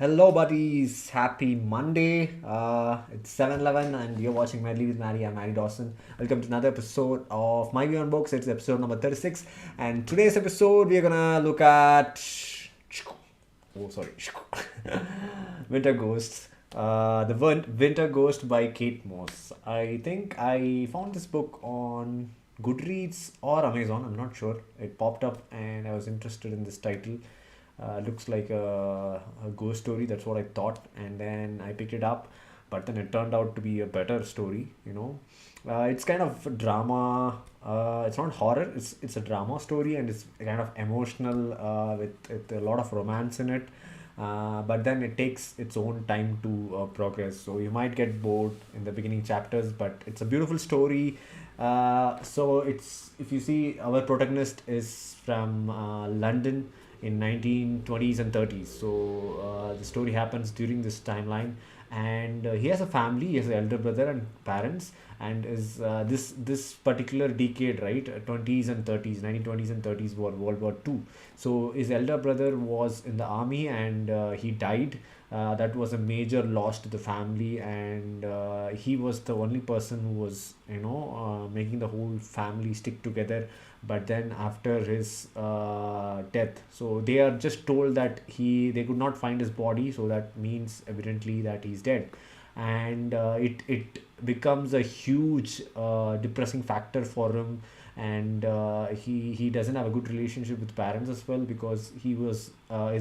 Hello, buddies. Happy Monday. It's 7:11, and you're watching MaddiE with MaddiE. I'm MaddiE Dawson. Welcome to another episode of myView on Books. It's episode number 36. And today's episode, we're going to look at... Oh, sorry. Winter Ghosts. Winter Ghost by Kate Mosse. I think I found this book on Goodreads or Amazon. I'm not sure. It popped up and I was interested in this title. Looks like a ghost story. That's what I thought, and then I picked it up. But then it turned out to be a better story. It's kind of drama. It's not horror. It's a drama story, and it's kind of emotional with a lot of romance in it. But then it takes its own time to progress. So you might get bored in the beginning chapters, but it's a beautiful story. So it's if you see, our protagonist is from London in 1920s and 30s. So the story happens during this timeline, and he has a family. He has an elder brother and parents, and is this particular decade, right? 20s and 30s, 1920s and 30s were World War II. So his elder brother was in the army, and he died. That was a major loss to the family, and he was the only person who was making the whole family stick together. But then after his death, so they are just told that they could not find his body, so that means evidently that he's dead. And it becomes a huge depressing factor for him. And he doesn't have a good relationship with parents as well, because his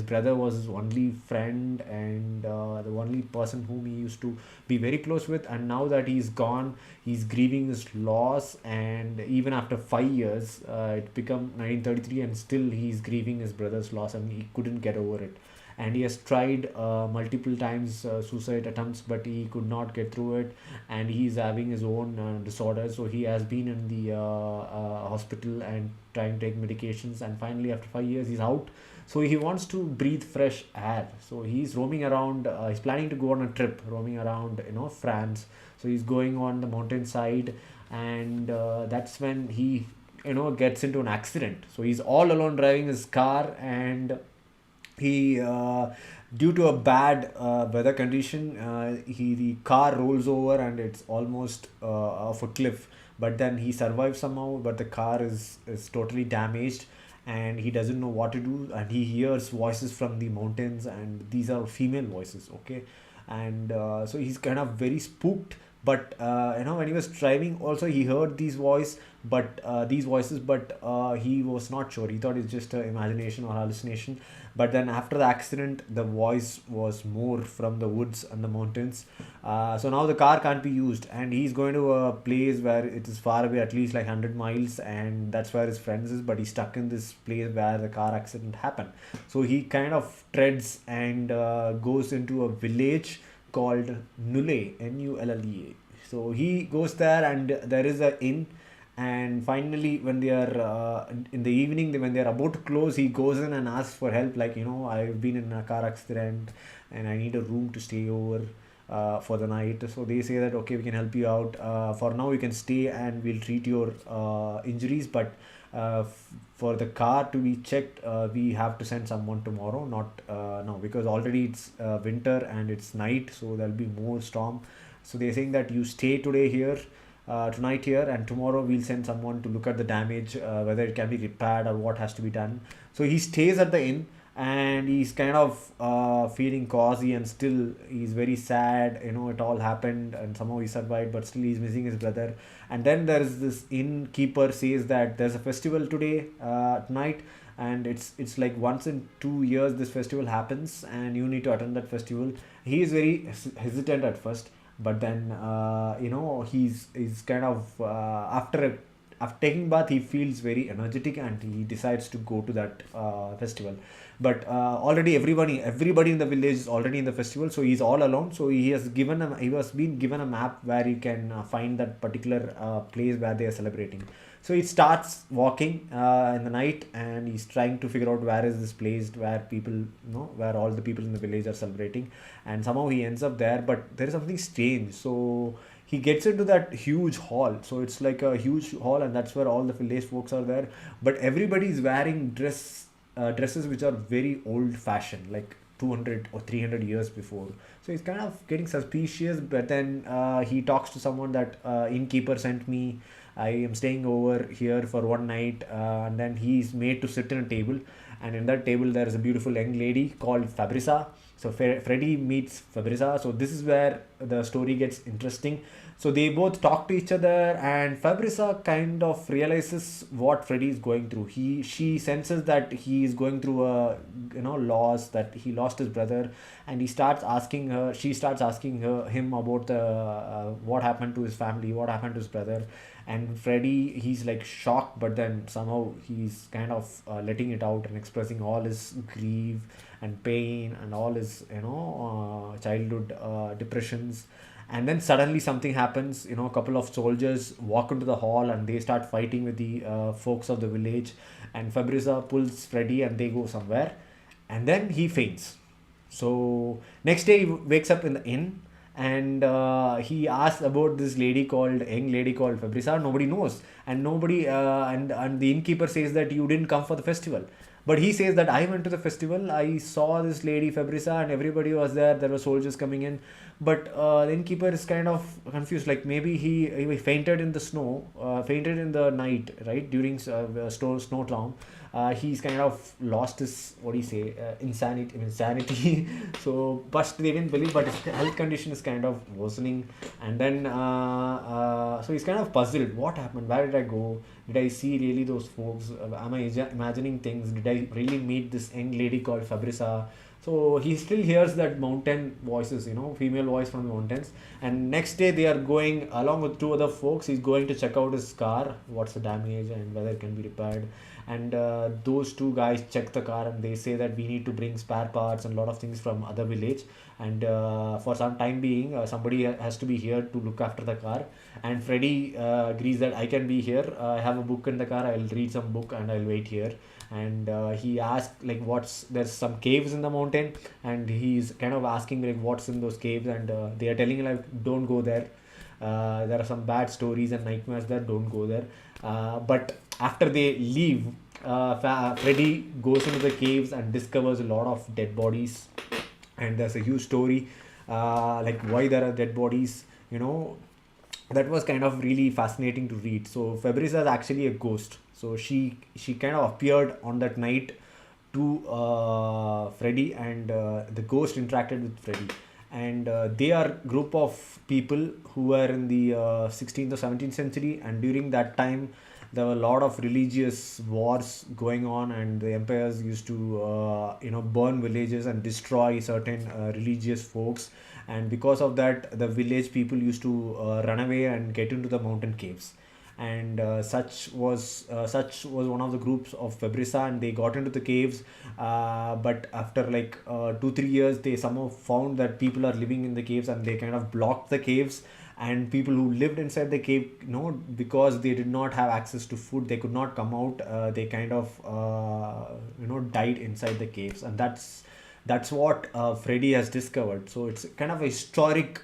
brother was his only friend, and the only person whom he used to be very close with. And now that he's gone, he's grieving his loss. And even after 5 years, it become 1933, and still he's grieving his brother's loss, and he couldn't get over it. And he has tried multiple times suicide attempts, but he could not get through it. And he's having his own disorders, so he has been in the hospital and trying to take medications. And finally, after 5 years, he's out. So he wants to breathe fresh air, so he's roaming around. He's planning to go on a trip, roaming around France. So he's going on the mountainside, and that's when he gets into an accident. So he's all alone driving his car, and he due to a bad weather condition, the car rolls over, and it's almost off a cliff. But then he survives somehow, but the car is totally damaged, and he doesn't know what to do. And he hears voices from the mountains, and these are female voices, okay. And so he's kind of very spooked. But when he was driving also, he heard these voices, but he was not sure. He thought it's just an imagination or hallucination. But then after the accident, the voice was more from the woods and the mountains. So now the car can't be used, and he's going to a place where it is far away, at least like 100 miles, and that's where his friends is. But he's stuck in this place where the car accident happened. So he kind of treads and goes into a village called Nulle, Nulle. So he goes there, and there is a inn. And finally, when they are in the evening, when they are about to close, he goes in and asks for help. Like, I've been in a car accident, and I need a room to stay over for the night. So they say that, okay, we can help you out. For now, you can stay, and we'll treat your injuries. But for the car to be checked, we have to send someone tomorrow, not now, because already it's winter and it's night, so there'll be more storm. So they're saying that you stay tonight here, and tomorrow we'll send someone to look at the damage, whether it can be repaired or what has to be done. So he stays at the inn, and he's kind of feeling cozy, and still he's very sad. It all happened, and somehow he survived, but still he's missing his brother. And then there is this innkeeper says that there's a festival today, tonight, and it's like once in 2 years this festival happens, and you need to attend that festival. He is very hesitant at first, but then he's kind of after taking bath, he feels very energetic, and he decides to go to that festival. But already everybody in the village is already in the festival, so he's all alone. So he was been given a map where he can find that particular place where they are celebrating. So he starts walking in the night, and he's trying to figure out where is this place where where all the people in the village are celebrating. And somehow he ends up there, but there is something strange. So he gets into that huge hall. So it's like a huge hall, and that's where all the village folks are there. But everybody is wearing dresses which are very old fashioned, like 200 or 300 years before. So he's kind of getting suspicious, but then he talks to someone that innkeeper sent me. I am staying over here for one night, and then he's made to sit in a table, and in that table there is a beautiful young lady called Fabrisa. So Freddy meets Fabrisa. So this is where the story gets interesting. So they both talk to each other, and Fabrisa kind of realizes what Freddy is going through. She senses that he is going through a loss, that he lost his brother, and he starts asking her. She starts asking him about the what happened to his family, what happened to his brother, and Freddy, he's like shocked, but then somehow he's kind of letting it out and expressing all his grief and pain and all his childhood depressions. And then suddenly something happens. A couple of soldiers walk into the hall and they start fighting with the folks of the village, and Fabriza pulls Freddy and they go somewhere, and then he faints. So next day he wakes up in the inn, and he asks about this young lady called Fabriza. Nobody knows, and nobody and the innkeeper says that you didn't come for the festival. But he says that I went to the festival, I saw this lady Fabrisa, and everybody was there. There were soldiers coming in, but the innkeeper is kind of confused. Like maybe he fainted in the snow, fainted in the night, right, during snowstorm. He's kind of lost his, what do you say, insanity. So, but they didn't believe. But his health condition is kind of worsening, and then so he's kind of puzzled. What happened? Where did I go? Did I see really those folks? Am I imagining things? Did I really meet this young lady called Fabrisa? So he still hears that mountain voices, female voice from the mountains. And next day they are going along with two other folks. He's going to check out his car, what's the damage and whether it can be repaired. And those two guys check the car and they say that we need to bring spare parts and a lot of things from other village. And for some time being, somebody has to be here to look after the car. And Freddy agrees that I can be here. I have a book in the car. I'll read some book and I'll wait here. And he asked like there's some caves in the mountain, and he's kind of asking like what's in those caves, and they are telling him like don't go there. There are some bad stories and nightmares there, don't go there. But after they leave, Freddy goes into the caves and discovers a lot of dead bodies, and there's a huge story like why there are dead bodies. That was kind of really fascinating to read. So Fabrice is actually a ghost. So she kind of appeared on that night to Freddy, and the ghost interacted with Freddy. And they are group of people who were in the 16th or 17th century, and during that time there were a lot of religious wars going on, and the empires used to burn villages and destroy certain religious folks. And because of that, the village people used to run away and get into the mountain caves. And such was one of the groups of Fabrisa, and they got into the caves. But after like 2-3 years, they somehow found that people are living in the caves, and they kind of blocked the caves. And people who lived inside the cave, because they did not have access to food, they could not come out. They kind of died inside the caves, and that's what Freddy has discovered. So it's kind of a historic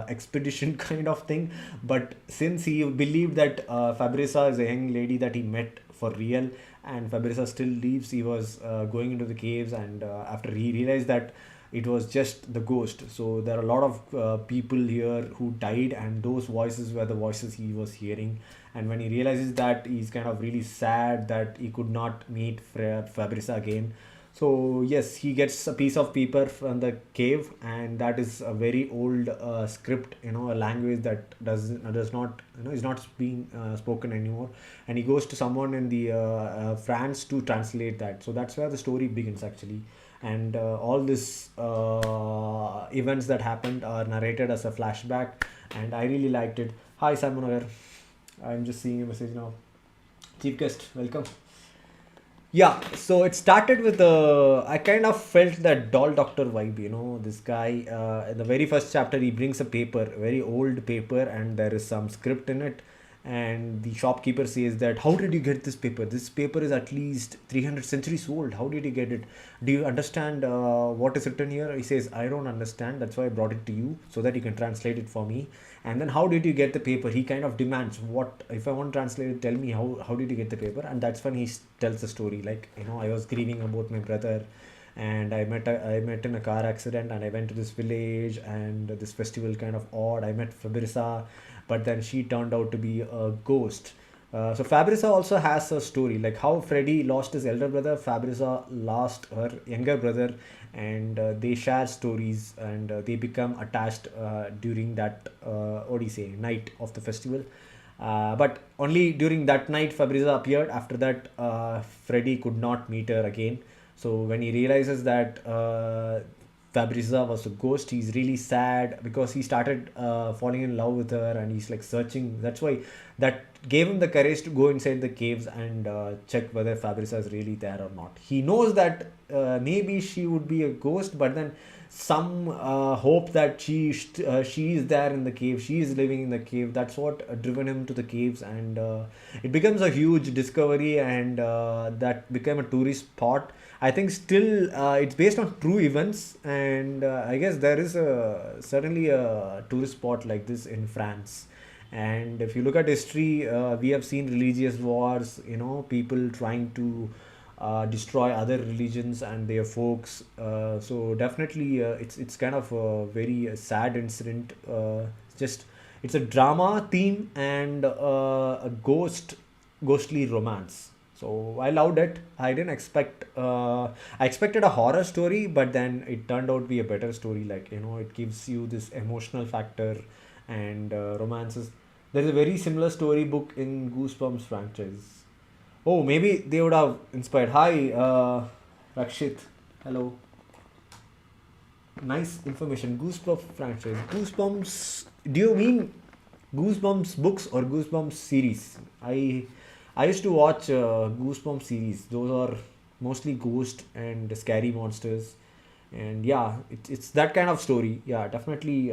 expedition kind of thing. But since he believed that Fabrisa is a young lady that he met for real, and Fabrisa still lives, he was going into the caves, and after he realized that it was just the ghost. So there are a lot of people here who died, and those voices were the voices he was hearing. And when he realizes that, he's kind of really sad that he could not meet Fabrisa again. So yes, he gets a piece of paper from the cave, and that is a very old script, a language that does not, is not being spoken anymore. And he goes to someone in the France to translate that. So that's where the story begins actually. And all this events that happened are narrated as a flashback, and I really liked it. Hi Simon O'Hare, I'm just seeing a message now. Chief guest, welcome. Yeah, so it started with I kind of felt that doll doctor vibe. This guy, in the very first chapter, he brings a paper, very old paper, and there is some script in it. And the shopkeeper says that, how did you get this paper? This paper is at least 300 centuries old. How did you get it? Do you understand what is written here? He says, I don't understand. That's why I brought it to you, so that you can translate it for me. And then, how did you get the paper? He kind of demands, what, if I want to translate it, tell me how did you get the paper? And that's when he tells the story, like, I was grieving about my brother, and I met in a car accident, and I went to this village, and this festival kind of odd. I met Fabrisa, but then she turned out to be a ghost. So Fabrisa also has a story, like how Freddy lost his elder brother, Fabrisa lost her younger brother, and they share stories, and they become attached during that what do you say, night of the festival. But only during that night Fabriza appeared. After that, Freddy could not meet her again. So when he realizes that Fabriza was a ghost, he's really sad because he started falling in love with her, and he's like searching. That's why that gave him the courage to go inside the caves and check whether Fabriza is really there or not. He knows that maybe she would be a ghost, but then some hope that she is there in the cave, she is living in the cave. That's what driven him to the caves, and it becomes a huge discovery, and that became a tourist spot. I think still it's based on true events, and I guess there is a certainly a tourist spot like this in France. And if you look at history, we have seen religious wars, people trying to destroy other religions and their folks. So definitely, it's kind of a very sad incident. Just it's a drama theme and a ghostly romance. So I loved it. I didn't expect. I expected a horror story, but then it turned out to be a better story. Like it gives you this emotional factor and romances. There's a very similar story book in Goosebumps franchise. Oh, maybe they would have inspired. Hi, Rakshit. Hello. Nice information. Goosebumps franchise. Goosebumps. Do you mean Goosebumps books or Goosebumps series? I used to watch Goosebumps series. Those are mostly ghost and scary monsters, and yeah, it's that kind of story. Yeah, definitely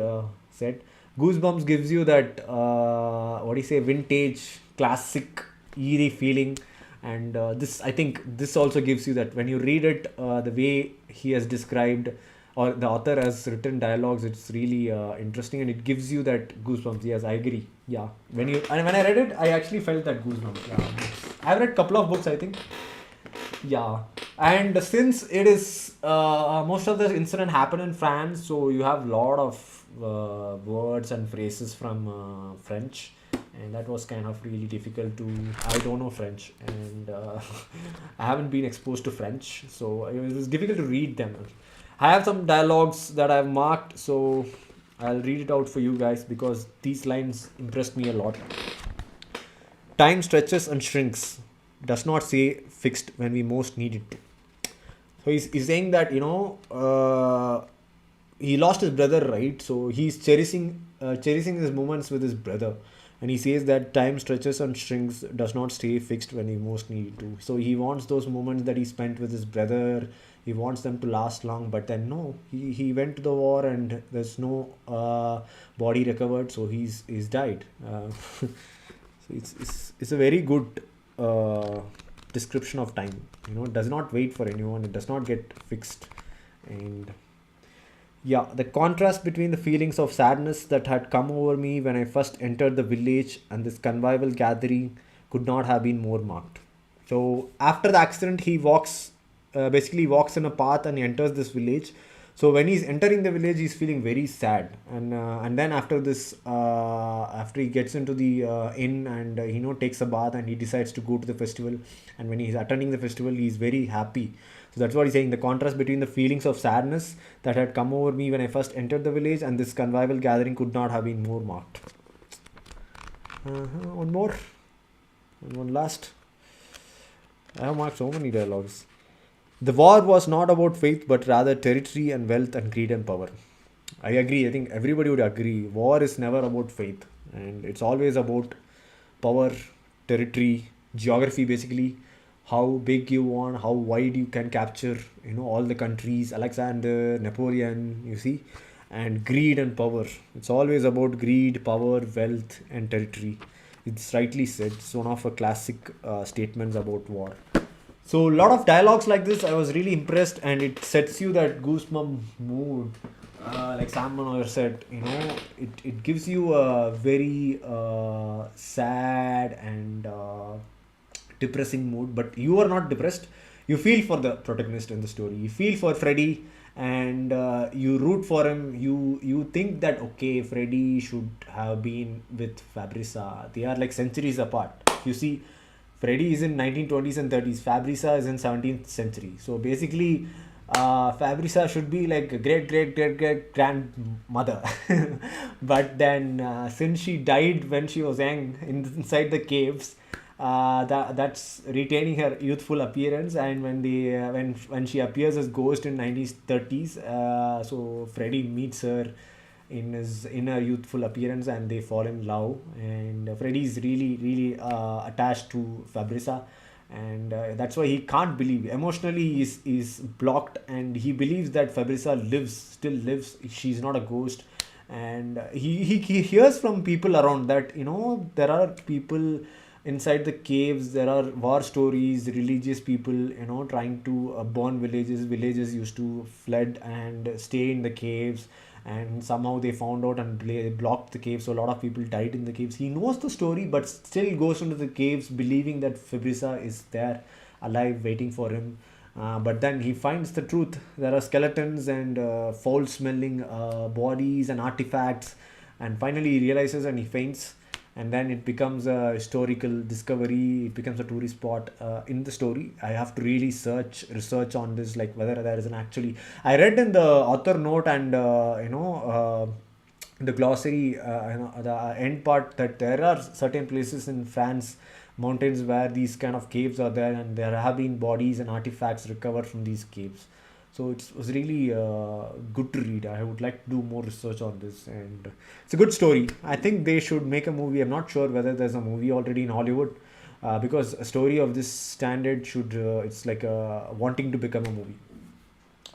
said. Goosebumps gives you that what do you say, vintage, classic, eerie feeling, and this I think this also gives you that when you read it, the way he has described or the author has written dialogues, it's really interesting, and it gives you that goosebumps. Yes, I agree. Yeah, when I read it, I actually felt that goosebumps. Yeah, I've read couple of books, I think. Yeah, and since it is most of the incident happened in France, so you have lot of words and phrases from French, and that was kind of really difficult to. I don't know French, and I haven't been exposed to French, so it was difficult to read them. I have some dialogues that I've marked, so I'll read it out for you guys because these lines impressed me a lot. Time stretches and shrinks, does not say fixed when we most need it to. So he's saying that he lost his brother, right? So he's cherishing his moments with his brother, and he says that time stretches and shrinks, does not stay fixed when he most need it to. So he wants those moments that he spent with his brother. He wants them to last long, but then no, he went to the war and there's no body recovered, so he's died. So it's a very good description of time. It does not wait for anyone. It does not get fixed. And yeah, the contrast between the feelings of sadness that had come over me when I first entered the village and this convivial gathering could not have been more marked. So after the accident, he basically walks in a path and he enters this village. So when he's entering the village, he's feeling very sad, and then after this, after he gets into the inn and takes a bath, and he decides to go to the festival. And when he's attending the festival, he's very happy. So that's what he's saying. The contrast between the feelings of sadness that had come over me when I first entered the village and this convivial gathering could not have been more marked. One more, and one last. I have marked so many dialogues. The war was not about faith, but rather territory and wealth and greed and power. I agree. I think everybody would agree. War is never about faith, and it's always about power, territory, geography, basically. How big you want, how wide you can capture, all the countries, Alexander, Napoleon, you see, and greed and power. It's always about greed, power, wealth, and territory. It's rightly said. It's one of the classic statements about war. So a lot of dialogues like this, I was really impressed, and it sets you that goosebump mood. Like Sam Manohar said, it gives you a very sad and depressing mood, but you are not depressed. you feel for the protagonist in the story. You feel for Freddy, and you root for him. You think that okay, Freddy should have been with Fabrica. They are like centuries apart. You see, Freddy is in 1920s and 30s. Fabrica is in 17th century. So basically, Fabrica should be like a great grandmother. But then, since she died when she was young inside the caves, that's retaining her youthful appearance. And when she appears as ghost in 1930s, so Freddy meets her in her youthful appearance, and they fall in love. And Freddy is really attached to Fabrica, and that's why he can't believe emotionally. Is blocked, and he believes that Fabrica still lives. She's not a ghost. And he hears from people around that there are people inside the caves. There are war stories, religious people trying to burn villages used to fled and stay in the caves, and somehow they found out and they blocked the caves, so a lot of people died in the caves. He knows the story but still goes into the caves believing that Fabrica is there alive waiting for him. But then he finds the truth. There are skeletons and foul smelling bodies and artifacts, and finally he realizes and he faints. And then it becomes a historical discovery. It becomes a tourist spot in the story. I have to really research on this, like whether there is an actually. I read in the author note and the glossary, the end part, that there are certain places in France mountains where these kind of caves are there, and there have been bodies and artifacts recovered from these caves. So it was really good to read. I would like to do more research on this, and it's a good story. I think they should make a movie. I'm not sure whether there's a movie already in Hollywood, because a story of this standard should it's like wanting to become a movie.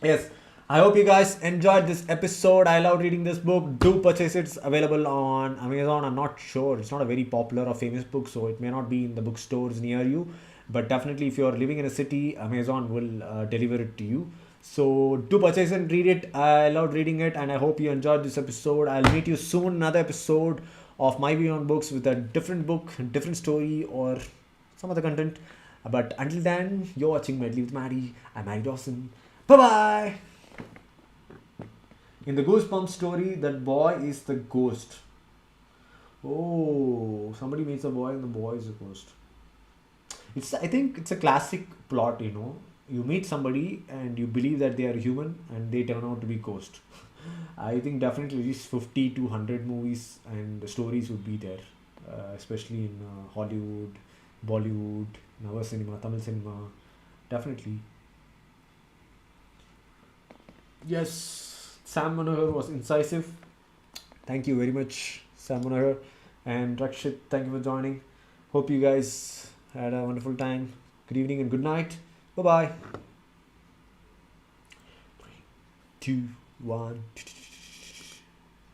Yes, I hope you guys enjoyed this episode. I love reading this book. Do purchase it. It's available on Amazon. I'm not sure. It's not a very popular or famous book, so it may not be in the bookstores near you. But definitely, if you're living in a city, Amazon will deliver it to you. So do purchase and read it. I loved reading it, and I hope you enjoyed this episode. I'll meet you soon, another episode of myView on Books with a different book, different story, or some other content. But until then, you're watching MaddiE with MaddiE. I'm MaddiE Dawson. Bye bye. In the Goosebumps story, that boy is the ghost. Oh, somebody meets a boy and the boy is a ghost. I think it's a classic plot. You meet somebody and you believe that they are human and they turn out to be ghost. I think definitely at least 50 to 100 movies and stories would be there, especially in Hollywood, Bollywood, Nava cinema, Tamil cinema. Definitely. Yes, Sam Manohar was incisive. Thank you very much, Sam Manohar. And Rakshit, thank you for joining. Hope you guys had a wonderful time. Good evening and good night. Bye bye. 3, 2, 1.